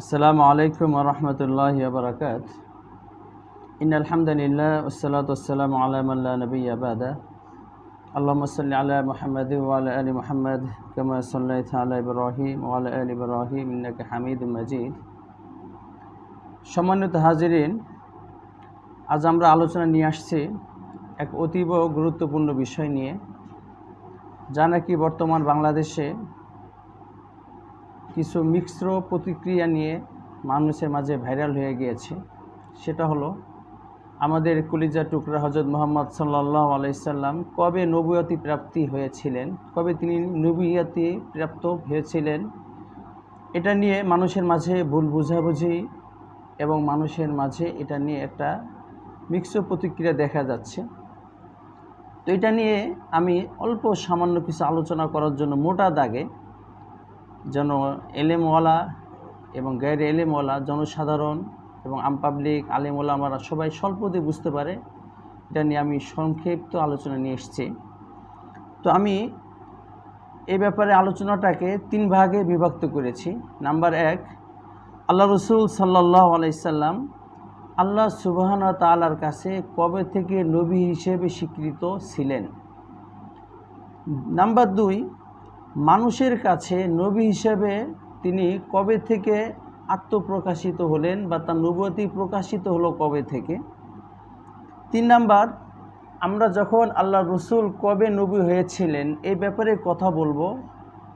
আসসালামু আলাইকুম ওয়া রাহমাতুল্লাহি ওয়া বারাকাত। ইন্নাল হামদালিল্লাহ ওয়াসসালাতু ওয়াসসালামু আলা মান লা নাবিয়্যা বাদা। আল্লাহুম্মা সাল্লি আলা মুহাম্মাদিন ওয়া আলা আলি মুহাম্মাদ কামা সাল্লাইতা আলা ইব্রাহিম ওয়া আলা আলি ইব্রাহিম ইন্নাকা হামিদুম মাজিদ। সম্মানিত হাজিরিন, আজ আমরা আলোচনা নিয়ে আসছি এক অতীব গুরুত্বপূর্ণ বিষয় নিয়ে, যা নাকি বর্তমান বাংলাদেশে কিছু মিশ্র প্রতিক্রিয়া নিয়ে মানুষের মাঝে ভাইরাল হয়ে গিয়েছে। সেটা হলো আমাদের কলিজার টুকরা হযরত মুহাম্মদ সাল্লাল্লাহু আলাইহি সাল্লাম কবে নবুয়তি প্রাপ্তি হয়েছিলেন, কবে তিনি নবুয়তি প্রাপ্ত হয়েছিলেন। এটা নিয়ে মানুষের মাঝে ভুল বুঝাবুঝি এবং মানুষের মাঝে এটা নিয়ে একটা মিশ্র প্রতিক্রিয়া দেখা যাচ্ছে। তো এটা নিয়ে আমি অল্প সামান্য কিছু আলোচনা করার জন্য মোটা দাগে, যেন এলেমওয়ালা এবং গায়রে এলেমওয়ালা জনসাধারণ এবং আমপাবলিক আলেমওয়ালা আমরা সবাই স্বল্পতে বুঝতে পারে, এটা নিয়ে আমি সংক্ষিপ্ত আলোচনা নিয়ে এসেছি। তো আমি এই ব্যাপারে আলোচনাটাকে 3 ভাগে বিভক্ত করেছি। নাম্বার 1, আল্লাহ রসুল সাল্লাল্লাহু আলাইহি সাল্লাম আল্লাহ সুবহানাহু ওয়া তাআলার কাছে কবে থেকে নবী হিসেবে স্বীকৃত ছিলেন। নাম্বার 2, মানুষের কাছে নবী হিসেবে তিনি কবে থেকে আত্মপ্রকাশিত হলেন বা তার নবুয়তি প্রকাশিত হলো কবে থেকে। 3 নাম্বার, আমরা যখন আল্লাহ রসুল কবে নবী হয়েছিলেন এই ব্যাপারে কথা বলবো,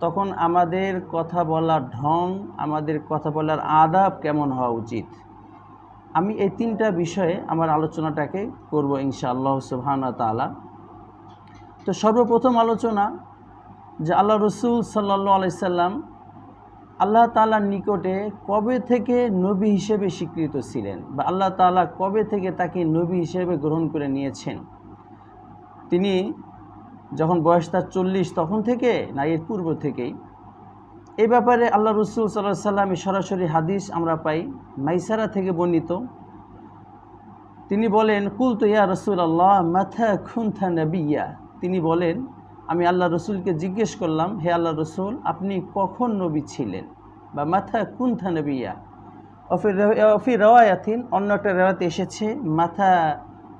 তখন আমাদের কথা বলার ঢং, আমাদের কথা বলার আদাব কেমন হওয়া উচিত। আমি এই 3টা বিষয়ে আমার আলোচনাটাকে করব ইনশাআল্লাহ সুবহানাহু ওয়া তাআলা। তো সর্বপ্রথম আলোচনা, যে আল্লাহ রসুল সাল্লাল্লাহু আলাইহি সাল্লাম আল্লাহ তাআলার নিকটে কবে থেকে নবী হিসেবে স্বীকৃত ছিলেন বা আল্লাহ তাআলা কবে থেকে তাকে নবী হিসেবে গ্রহণ করে নিয়েছেন। তিনি যখন বয়স তার 40 তখন থেকে না এর পূর্ব থেকেই। এই ব্যাপারে আল্লাহ রসুল সাল্লাল্লাহু আলাইহি সাল্লামের সরাসরি হাদিস আমরা পাই মাইসারা থেকে বর্ণিত। তিনি বলেন, কুলতু ইয়া রাসূলুল্লাহ মাতা কুনতা নাবিয়্যা। তিনি বলেন, আমি আল্লাহ রসুলকে জিজ্ঞেস করলাম, হে আল্লাহ রসুল, আপনি কখন নবী ছিলেন বা মাথা কুনতা নবিয়া। অফি রাওয়ায়াতিন, অন্য একটা রেওয়ায়াতে এসেছে মাথা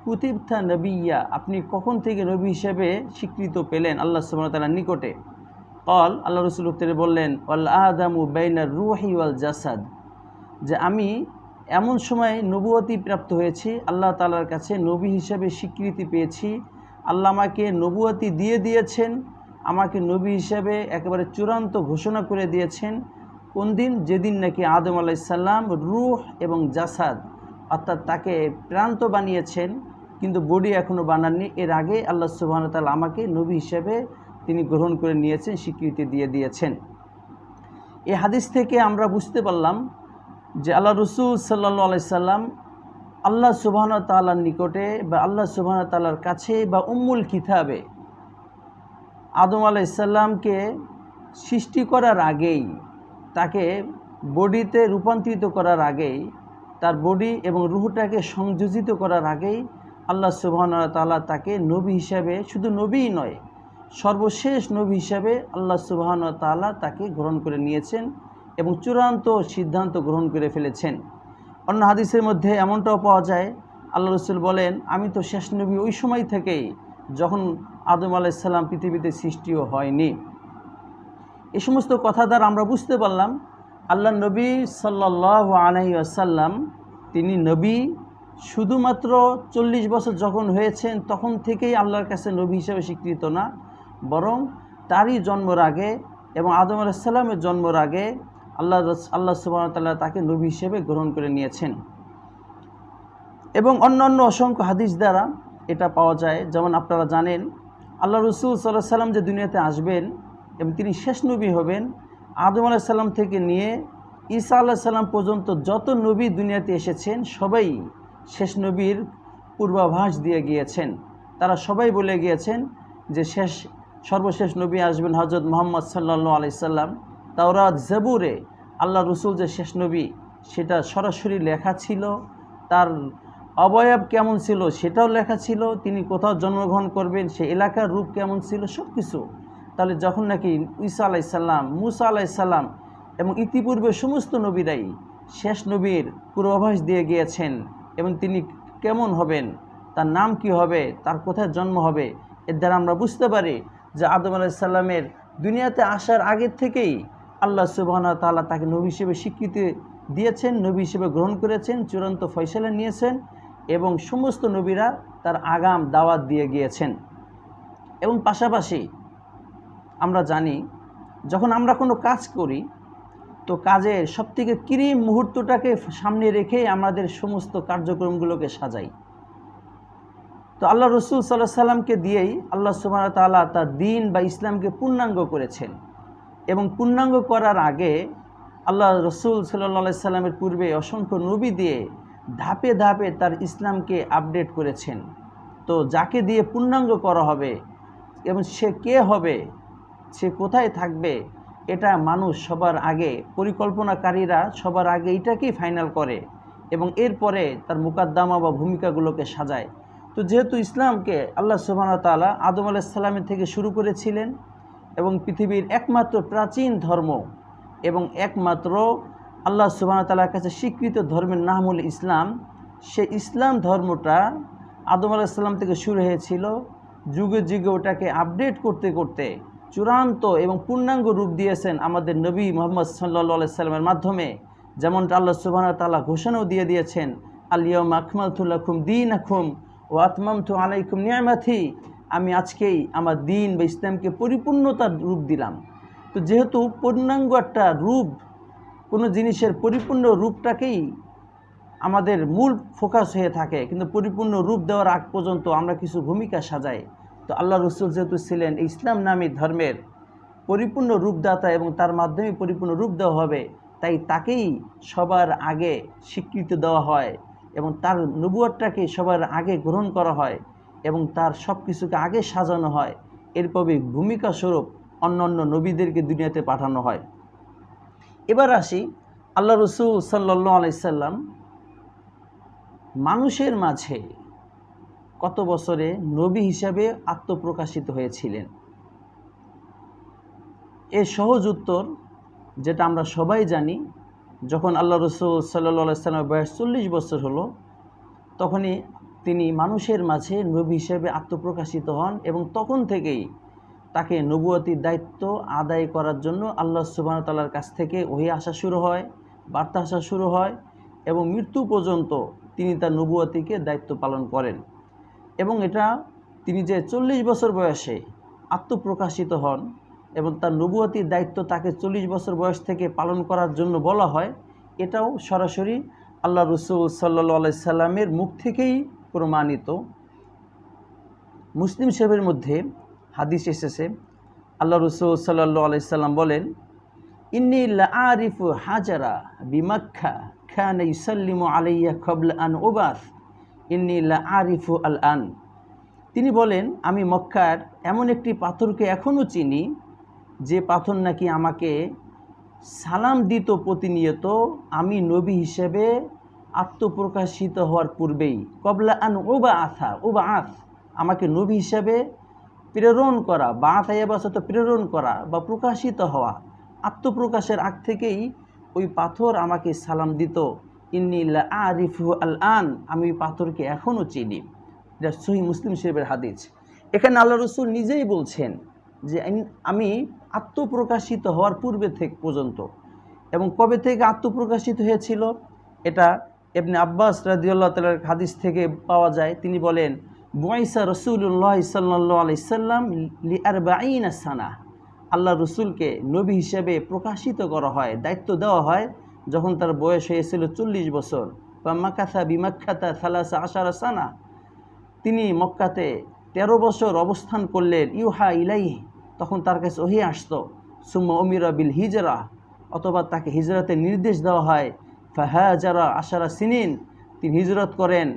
কুতিবতা নবিয়া, আপনি কখন থেকে নবী হিসেবে স্বীকৃত পেলেন আল্লাহ সুবহানাহু ওয়া তাআলার নিকটে। কল, আল্লাহ রসুল উত্তরে বললেন, ওয়াল আদামু বাইনার রূহি ওয়াল জাসাদ, যে আমি এমন সময় নবুয়তি প্রাপ্ত হয়েছি, আল্লাহ তাআলার কাছে নবী হিসেবে স্বীকৃতি পেয়েছি। আল্লাহ আমাকে নবুয়তি দিয়ে দিয়েছেন, আমাকে নবী হিসেবে একেবারে চূড়ান্ত ঘোষণা করে দিয়েছেন। কোন দিন? যেদিন নাকি আদম আলাইহিস সালাম রূহ এবং জাসাদ, অর্থাৎ তাকে প্রান্ত বানিয়েছেন কিন্তু বডি এখনও বানাননি, এর আগে আল্লাহ সুবহানাহু ওয়া তাআলা আমাকে নবী হিসেবে তিনি গ্রহণ করে নিয়েছেন, স্বীকৃতি দিয়ে দিয়েছেন। এই হাদিস থেকে আমরা বুঝতে পারলাম যে আল্লাহ রসুল সাল্লাল্লাহু আলাইহি সাল্লাম আল্লাহ সুবহানাহু ওয়া তাআলার নিকটে বা আল্লাহ সুবহানাহু ওয়া তাআলার কাছে বা উম্মুল কিতাবে আদম আলাইহিস সালামকে সৃষ্টি করার আগেই, তাকে বডিতে রূপান্তরিত করার আগেই, তার বডি এবং রূহটাকে সংযোজিত করার আগেই আল্লাহ সুবহানাহু ওয়া তাআলা তাকে নবী হিসাবে, শুধু নবীই নয়, সর্বশেষ নবী হিসাবে আল্লাহ সুবহানাহু ওয়া তাআলা তাকে গ্রহণ করে নিয়েছেন এবং চূড়ান্ত সিদ্ধান্ত গ্রহণ করে ফেলেছেন। অন্য হাদিসের মধ্যে এমনটাও পাওয়া যায়, আল্লাহ রসুল বলেন, আমি তো শেষ নবী ওই সময় থেকেই যখন আদম আলাইহিস সালাম পৃথিবীতে সৃষ্টিও হয়নি। এই সমস্ত কথা দ্বারা আমরা বুঝতে পারলাম আল্লাহ নবী সাল্লাল্লাহু আলাইহি ওয়াসাল্লাম তিনি নবী শুধুমাত্র 40 বছর যখন হয়েছেন তখন থেকেই আল্লাহর কাছে নবী হিসেবে স্বীকৃত না, বরং তারই জন্মের আগে এবং আদম আলাইহিস সালামের জন্মের আগে আল্লাহ সুবহানাহু ওয়া তাআলা তাকে নবী হিসেবে গ্রহণ করে নিয়েছেন। এবং অন্যান্য অসংখ্য হাদিস দ্বারা এটা পাওয়া যায়। যেমন আপনারা জানেন, আল্লাহ রসুল সাল্লাল্লাহু আলাইহি সাল্লাম যে দুনিয়াতে আসবেন এবং তিনি শেষ নবী হবেন, আদম আলাইহিস সালাম থেকে নিয়ে ঈসা আলাইহিস সালাম পর্যন্ত যত নবী দুনিয়াতে এসেছেন সবাই শেষ নবীর পূর্বাভাস দিয়ে গিয়েছেন। তারা সবাই বলে গিয়েছেন যে সর্বশেষ নবী আসবেন হযরত মুহাম্মদ সাল্লাল্লাহু আলাইহি সাল্লাম। তাওরাত জাবুরে আল্লাহ রসুল যে শেষ নবী সেটা সরাসরি লেখা ছিল, তার অবয়ব কেমন ছিল সেটাও লেখা ছিল, তিনি কোথাও জন্মগ্রহণ করবেন সে এলাকার রূপ কেমন ছিল, সব কিছু। তাহলে যখন নাকি ঈসা আলাইহিস সালাম, মুসা আলাইহিস সালাম এবং ইতিপূর্বে সমস্ত নবীরাই শেষ নবীর পূর্বাভাস দিয়ে গিয়েছেন এবং তিনি কেমন হবেন, তার নাম কি হবে, তার কোথায় জন্ম হবে। এর দ্বারা আমরা বুঝতে পারি যে আদম আলাইহিস সালামের দুনিয়াতে আসার আগের থেকেই আল্লাহ সুবহানাহু ওয়া তাআলা তাকে নবী হিসেবে স্বীকৃতি দিয়েছেন, নবী হিসেবে গ্রহণ করেছেন, চূড়ান্ত ফয়সালা নিয়েছেন এবং সমস্ত নবীরা তার আগাম দাওয়াত দিয়ে গিয়েছেন। এবং পাশাপাশি আমরা জানি যখন আমরা কোনো কাজ করি তো কাজের সবথেকে কৃত্রিম মুহূর্তটাকে সামনে রেখেই আমাদের সমস্ত কার্যক্রমগুলোকে সাজাই। তো আল্লাহ রসুল সাল্লাল্লাহু আলাইহি সাল্লামকে দিয়েই আল্লাহ সুবহানাহু ওয়া তাআলা তার দ্বীন বা ইসলামকে পূর্ণাঙ্গ করেছেন এবং পূর্ণাঙ্গ করার আগে আল্লাহ রসুল সাল্লাল্লাহু আলাইহি সাল্লামের পূর্বে অসংখ্য নবী দিয়ে ধাপে ধাপে তার ইসলামকে আপডেট করেছেন। তো যাকে দিয়ে পূর্ণাঙ্গ করা হবে এবং সে কে হবে, সে কোথায় থাকবে, এটা মানুষ সবার আগে, পরিকল্পনাকারীরা সবার আগে এটাকেই ফাইনাল করে এবং এরপরে তার মুকাদ্দামা বা ভূমিকাগুলোকে সাজায়। তো যেহেতু ইসলামকে আল্লাহ সুবহানাহু ওয়া তাআলা আদম আলাইহিস সালামের থেকে শুরু করেছিলেন এবং পৃথিবীর একমাত্র প্রাচীন ধর্ম এবং একমাত্র আল্লাহ সুবহানাহু ওয়া তাআলার কাছে স্বীকৃত ধর্মের নাম হল ইসলাম, সে ইসলাম ধর্মটা আদম আলাইহিস সালাম থেকে শুরু হয়েছিল। যুগে যুগে ওটাকে আপডেট করতে করতে চূড়ান্ত এবং পূর্ণাঙ্গ রূপ দিয়েছেন আমাদের নবী মুহাম্মদ সাল্লাল্লাহু আলাইহি সাল্লামের মাধ্যমে। যেমনটা আল্লাহ সুবহানাহু ওয়া তাআলা ঘোষণাও দিয়ে দিয়েছেন, আল ইয়াউমা আকমালতু লাকুম দীনাকুম ওয়া আতমামতু আলাইকুম নি'মাতি, আমি আজকেই আমার দ্বীন বা ইসলামকে পরিপূর্ণতার রূপ দিলাম। তো যেহেতু পূর্ণাঙ্গ একটা রূপ, কোনো জিনিসের পরিপূর্ণ রূপটাকেই আমাদের মূল ফোকাস হয়ে থাকে, কিন্তু পরিপূর্ণ রূপ দেওয়ার আগ পর্যন্ত আমরা কিছু ভূমিকা সাজাই। তো আল্লাহ রসুল যেহেতু ছিলেন ইসলাম নামী ধর্মের পরিপূর্ণ রূপদাতা এবং তার মাধ্যমে পরিপূর্ণ রূপ দেওয়া হবে, তাই তাকেই সবার আগে স্বীকৃতি দেওয়া হয় এবং তার নবুয়তটাকে সবার আগে গ্রহণ করা হয় এবং তার সব কিছুকে আগে সাজানো হয়। এরপরে ভূমিকা স্বরূপ অন্য অন্য নবীদেরকে দুনিয়াতে পাঠানো হয়। এবার আসি, আল্লাহ রসুল সাল্লাল্লাহু আলাইহি সাল্লাম মানুষের মাঝে কত বছরে নবী হিসাবে আত্মপ্রকাশিত হয়েছিলেন। এর সহজ উত্তর, যেটা আমরা সবাই জানি, যখন আল্লাহ রসুল সাল্লাল্লাহু আলাইহি সাল্লামের বয়স 40 বছর হলো, তখনই তিনি মানুষের মাঝে নবী হিসেবে আত্মপ্রকাশিত হন এবং তখন থেকেই তাকে নবুয়তির দায়িত্ব আদায় করার জন্য আল্লাহ সুবহানাহু ওয়া তাআলার কাছ থেকে ওহী আসা শুরু হয়, বার্তা আসা শুরু হয় এবং মৃত্যু পর্যন্ত তিনি তার নবুয়তিকে দায়িত্ব পালন করেন। এবং এটা তিনি যে 40 বছর বয়সে আত্মপ্রকাশিত হন এবং তার নবুয়তির দায়িত্ব তাকে 40 বছর বয়স থেকে পালন করার জন্য বলা হয়, এটাও সরাসরি আল্লাহ রসুল সাল্লাল্লাহু আলাইহি সাল্লামের মুখ থেকেই প্রমাণিত। মুসলিম শরীফের মধ্যে হাদিস এসেছে, আল্লাহ রসুল সাল্লাল্লাহু আলাইহি সাল্লাম বলেন, ইন্নী লাআরিফু হাজারা বিমাক্কা কানা ইউসাল্লিমু আলাইয়া ক্বাবলা আন উবাস ইন্নী লাআরিফু আল আন। তিনি বলেন, আমি মক্কার এমন একটি পাথরকে এখনও চিনি যে পাথর নাকি আমাকে সালাম দিত প্রতিনিয়ত আমি নবী হিসেবে আত্মপ্রকাশিত হওয়ার পূর্বেই। ক্বাবলা আন উবাআস, আমাকে নবী হিসেবে প্রেরণ করা, প্রেরণ করা বা প্রকাশিত হওয়া, আত্মপ্রকাশের আগ থেকেই ওই পাথর আমাকে সালাম দিত। ইন্নী লাআরিফু আল আন, আমি ওই পাথরকে এখনও চিনি। এটা সহিহ মুসলিম শরীফের হাদিস। এখানে আল্লাহ রসুল নিজেই বলছেন যে আমি আত্মপ্রকাশিত হওয়ার পূর্বে থেকে পর্যন্ত। এবং কবে থেকে আত্মপ্রকাশিত হয়েছিল, এটা ইবনে আব্বাস রাদিয়াল্লাহু তাআলার হাদিস থেকে পাওয়া যায়। তিনি বলেন, বুইসা রাসূলুল্লাহ সাল্লাল্লাহু আলাইহি সাল্লাম লি40 সানা, আল্লাহ রসুলকে নবী হিসেবে প্রকাশিত করা হয়, দায়িত্ব দেওয়া হয় যখন তার বয়স হয়েছিল 40 বছর। মাকাসা বিমাক্কাতা 13 সানা, তিনি মক্কাতে 13 বছর অবস্থান করলেন। ইউহা ইলাইহি, তখন তার কাছে ওহী আসতো। সুম্মা উমিরা বিল হিজরা, অথবা তাকে হিজরতের নির্দেশ দেওয়া হয়। ফাহাজারা 10 সিনিন, তিনি হিজরত করেন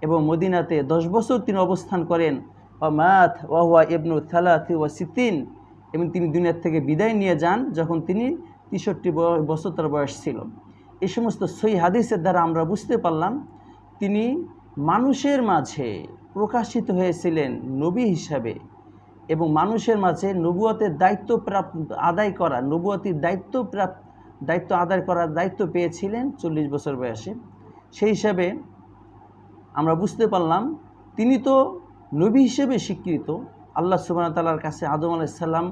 এবং মদিনাতে 10 বছর তিনি অবস্থান করেন। মাত ওয়াহুয়া ইবনু 63, এবং তিনি দুনিয়ার থেকে বিদায় নিয়ে যান যখন তিনি 63 বছর তার বয়স ছিল। এই সমস্ত সহিহ হাদিসের দ্বারা আমরা বুঝতে পারলাম তিনি মানুষের মাঝে প্রকাশিত হয়েছিলেন নবী হিসাবে এবং মানুষের মাঝে নবুয়তের দায়িত্ব আদায় করা, নবুয়তির দায়িত্ব দায়িত্ব আদায় করার দায়িত্ব পেয়েছিলেন 40 বছর বয়সে। সেই হিসাবে আমরা বুঝতে পারলাম তিনি তো নবী হিসেবে স্বীকৃত আল্লাহ সুবহানাহু ওয়া তাআলার কাছে আদম আলাইহিস সালাম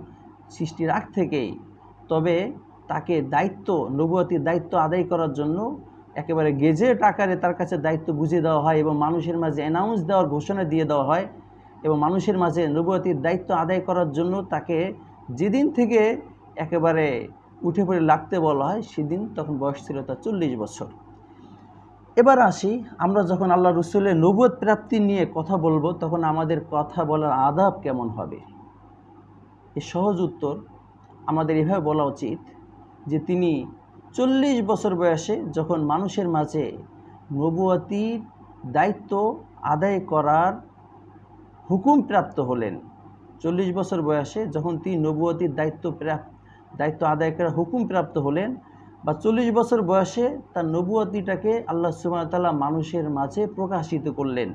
সৃষ্টির আগ থেকেই। তবে তাকে দায়িত্ব, নবুয়তির দায়িত্ব আদায় করার জন্য একেবারে গেজেট আকারে তার কাছে দায়িত্ব বুঝিয়ে দেওয়া হয় এবং মানুষের মাঝে অ্যানাউন্স দেওয়ার ঘোষণা দিয়ে দেওয়া হয় এবং মানুষের মাঝে নবুয়তির দায়িত্ব আদায় করার জন্য তাকে যেদিন থেকে একেবারে উঠে পড়ে লাগতে বলা হয় সেদিন তখন বয়স ছিল তার 40 বছর। এবার আসি, আমরা যখন আল্লাহ রসুলের নবুয়ত প্রাপ্তি নিয়ে কথা বলবো তখন আমাদের কথা বলার আদাব কেমন হবে। এই সহজ উত্তর আমাদের এভাবে বলা উচিত যে তিনি 40 বছর বয়সে যখন মানুষের মাঝে নবুয়তির দায়িত্ব আদায় করার হুকুম প্রাপ্ত হলেন, 40 বছর বয়সে যখন তিনি নবুয়তির দায়িত্ব আদায় করার হুকুম প্রাপ্ত হলেন বা 40 বছর বয়সে তার নবুয়তিটাকে আল্লাহ সুবহানাহু ওয়া তাআলা মানুষের মাঝে প্রকাশিত করলেন।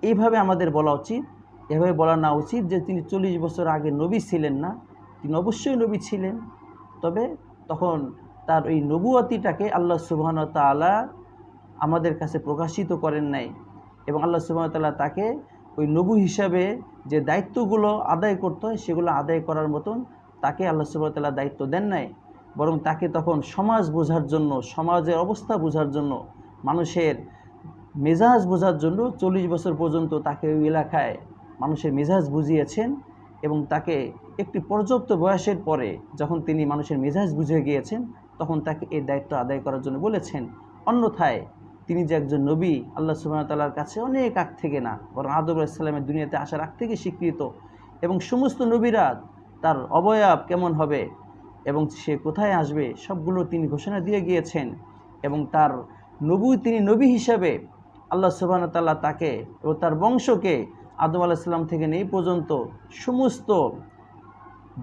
এইভাবে আমাদের বলা উচিত। এভাবে বলা না উচিত যে তিনি 40 বছর আগে নবী ছিলেন না। তিনি অবশ্যই নবী ছিলেন, তবে তখন তার ওই নবুয়তিটাকে আল্লাহ সুবহানাহু ওয়া তাআলা আমাদের কাছে প্রকাশিত করেন নাই এবং আল্লাহ সুবহানাহু ওয়া তাআলা তাকে ওই নবী হিসাবে যে দায়িত্বগুলো আদায় করতে হয় সেগুলো আদায় করার মতন তাকে আল্লাহ সুবহানাহু ওয়া তাআলা দায়িত্ব দেন নাই, বরং তাকে তখন সমাজ বোঝার জন্য, সমাজের অবস্থা বোঝার জন্য, মানুষের মেজাজ বোঝার জন্য 40 বছর পর্যন্ত তাকে ওই এলাকায় মানুষের মেজাজ বুঝিয়েছেন এবং তাকে একটি পর্যাপ্ত বয়সের পরে যখন তিনি মানুষের মেজাজ বুঝে গিয়েছেন তখন তাকে এই দায়িত্ব আদায় করার জন্য বলেছেন। অন্যথায় তিনি যে একজন নবী আল্লাহ সুবহানাহু ওয়া তাআলার কাছে অনেক আগ থেকে না, বরং আদম আলাইহিস সালামের দুনিয়াতে আসার আগ থেকে স্বীকৃত এবং সমস্ত নবীরা তার অবয়ব কেমন হবে এবং সে কোথায় আসবে সবগুলো তিনি ঘোষণা দিয়ে গিয়েছেন এবং তার তিনি নবী হিসাবে আল্লাহ সুবহানাহু ওয়া তাআলা তাকে ও তার বংশকে আদম আলাইহিস সালাম থেকে এই পর্যন্ত সমস্ত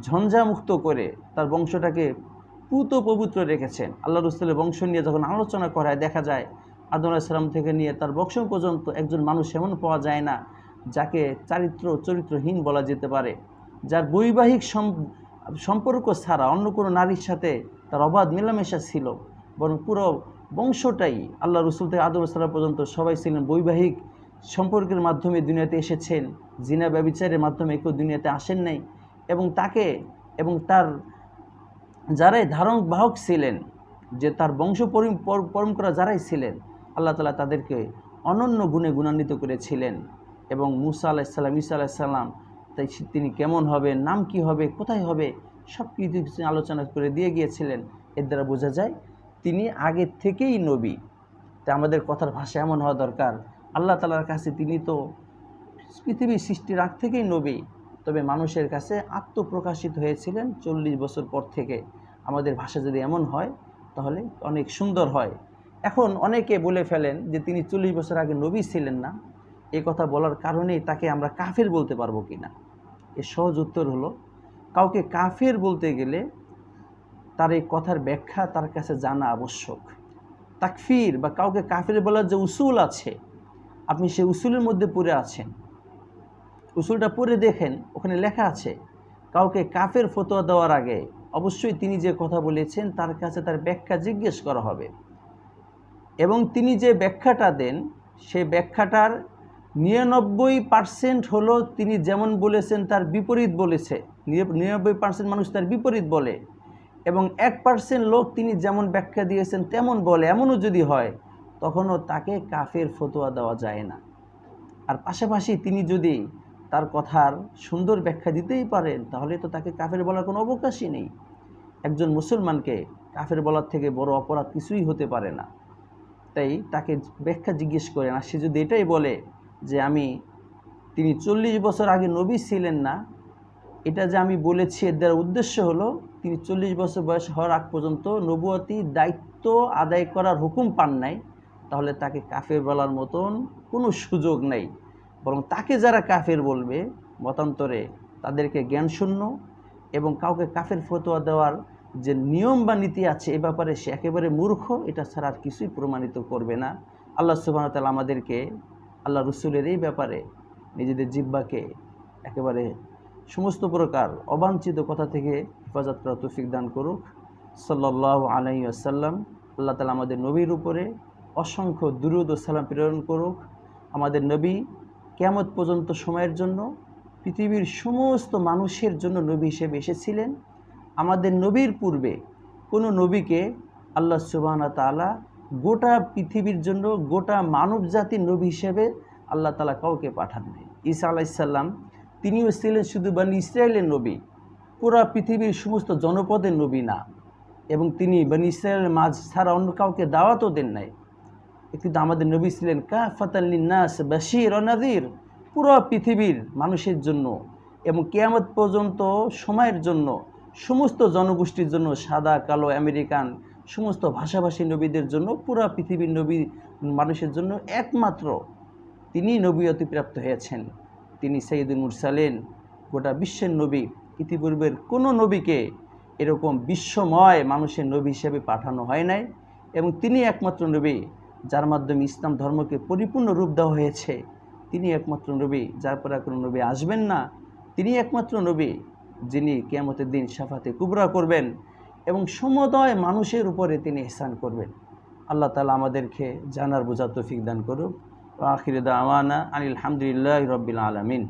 ঝঞ্ঝামুক্ত করে তার বংশটাকে পুত পবিত্র রেখেছেন। আল্লাহ রসুলের বংশ নিয়ে যখন আলোচনা করা হয় দেখা যায় আদম আলাইহিস সালাম থেকে নিয়ে তার বংশ পর্যন্ত একজন মানুষ এমন পাওয়া যায় না যাকে চরিত্রহীন বলা যেতে পারে, যার বৈবাহিক সম্পর্ক ছাড়া অন্য কোনো নারীর সাথে তার অবাধ মেলামেশা ছিল, বরং পুরো বংশটাই আল্লাহ রসুল থেকে আদম আলাইহিস সালাম পর্যন্ত সবাই ছিলেন বৈবাহিক সম্পর্কের মাধ্যমে দুনিয়াতে এসেছেন, জিনা ব্যভিচারের মাধ্যমে কেউ দুনিয়াতে আসেন নাই এবং তাকে এবং তার যারাই ধারণ বাহক ছিলেন, যে তার বংশ পরম্পরা যারাই ছিলেন আল্লাহ তাআলা তাদেরকে অনন্য গুণে গুণান্বিত করেছিলেন এবং মুসা আলাইহিস সালাম, ঈসা আলাইহিস সালাম তাই তিনি কেমন হবে, নাম কি হবে, কোথায় হবে সব কিছু আলোচনা করে দিয়ে গিয়েছিলেন। এর দ্বারা বোঝা যায় তিনি আগে থেকেই নবী। তাই আমাদের কথার ভাষা এমন হওয়া দরকার, আল্লাহ তাআলার কাছে তিনি তো পৃথিবীর সৃষ্টির আগ থেকেই নবী, তবে মানুষের কাছে আত্মপ্রকাশিত হয়েছিলেন 40 বছর পর থেকে। আমাদের ভাষা যদি এমন হয় তাহলে অনেক সুন্দর হয়। এখন অনেকে বলে ফেলেন যে তিনি 40 বছর আগে নবী ছিলেন না। এই কথা বলার কারণেই তাকে আমরা কাফের বলতে পারবো কিনা। এর সহজ উত্তর হলো, কাউকে কাফের বলতে গেলে তার এই কথার ব্যাখ্যা তার কাছে জানা আবশ্যক। তাকফির বা কাউকে কাফের বলার যে উসুল আছে, আপনি সেই উসুলের মধ্যে পড়ে আছেন, উসুলটা পড়ে দেখেন, ওখানে লেখা আছে কাউকে কাফের ফতোয়া দেওয়ার আগে অবশ্যই তিনি যে কথা বলেছেন তার কাছে তার ব্যাখ্যা জিজ্ঞেস করা হবে এবং তিনি যে ব্যাখ্যাটা দেন সেই ব্যাখ্যাটার 99% হলো তিনি যেমন বলেছেন তার বিপরীত বলেছে, 99% মানুষ তার বিপরীত বলে এবং 1% লোক তিনি যেমন ব্যাখ্যা দিয়েছেন তেমন বলে, এমনও যদি হয় তখনও তাকে কাফের ফতোয়া দেওয়া যায় না। আর পাশাপাশি তিনি যদি তার কথার সুন্দর ব্যাখ্যা দিতেই পারেন তাহলে তো তাকে কাফের বলার কোনো অবকাশই নেই। একজন মুসলমানকে কাফের বলার থেকে বড় অপরাধ কিছুই হতে পারে না। তাই তাকে ব্যাখ্যা জিজ্ঞেস করেন। আর সে যদি এটাই বলে যে তিনি 40 বছর আগে নবী ছিলেন না, এটা যে আমি বলেছি এর দ্বারা উদ্দেশ্য হলো তিনি 40 বছর বয়স হওয়ার আগ পর্যন্ত নবুয়তি দায়িত্ব আদায় করার হুকুম পান নাই, তাহলে তাকে কাফের বলার মতন কোনো সুযোগ নেই। বরং তাকে যারা কাফের বলবে মতান্তরে তাদেরকে জ্ঞানশূন্য এবং কাউকে কাফের ফতোয়া দেওয়ার যে নিয়ম বা নীতি আছে এ ব্যাপারে সে একেবারে মূর্খ, এটা ছাড়া আর কিছুই প্রমাণিত করবে না। আল্লাহ সুবহানাহু ওয়া তাআলা আমাদেরকে আল্লাহ রসুলের এই ব্যাপারে নিজেদের জিহ্বাকে একেবারে সমস্ত প্রকার অবাঞ্ছিত কথা থেকে হেফাজত করার তৌফিক দান করুক। সাল্লাল্লাহু আলাইহি ওয়াসাল্লাম। আল্লাহ তাআলা আমাদের নবীর উপরে অসংখ্য দুরূদ ও সালাম প্রেরণ করুক। আমাদের নবী কিয়ামত পর্যন্ত সময়ের জন্য পৃথিবীর সমস্ত মানুষের জন্য নবী হিসেবে এসেছিলেন। আমাদের নবীর পূর্বে কোনো নবীকে আল্লাহ সুবহানাহু ওয়া তাআলা গোটা পৃথিবীর জন্য, গোটা মানব জাতির নবী হিসেবে আল্লাহ তাআলা কাউকে পাঠান নাই। ঈসা আলাইহিস সালাম তিনিও ছিলেন শুধু বনী ইসরায়েলের নবী, পুরা পৃথিবীর সমস্ত জনপদের নবী না, এবং তিনি বনী ইসরায়েলের মাঝ ছাড়া অন্য কাউকে দাওয়াতও দেন নাই। কিন্তু আমাদের নবী ছিলেন কাফাতাল লিন্নাস বাশীর ও নাযীর, পুরো পৃথিবীর মানুষের জন্য এবং কিয়ামত পর্যন্ত সময়ের জন্য, সমস্ত জনগোষ্ঠীর জন্য, সাদা কালো আমেরিকান সমস্ত ভাষাভাষী নবীদের জন্য, পুরো পৃথিবীর নবী মানুষের জন্য একমাত্র তিনি নবুয়তি প্রাপ্ত হয়েছেন। তিনি সাইয়্যিদুল মুরসালিন, গোটা বিশ্বের নবী। ইতিপূর্বের কোনো নবীকে এরকম বিশ্বময় মানুষের নবী হিসেবে পাঠানো হয় নাই, এবং তিনি একমাত্র নবী যার মাধ্যমে ইসলাম ধর্মকে পরিপূর্ণ রূপ দেওয়া হয়েছে। তিনি একমাত্র নবী যার পরে কোনো নবী আসবেন না। তিনি একমাত্র নবী যিনি কিয়ামতের দিন শাফাতে কুবরা করবেন এবং সমুদয় মানুষের উপরে তিনি ইহসান করবেন। আল্লাহ তাআলা আমাদেরকে জানার বোঝার তৌফিক দান করুক। ওয়া আখিরু দাওয়ানা আনিল হামদুলিল্লাহি রাব্বিল আলামিন।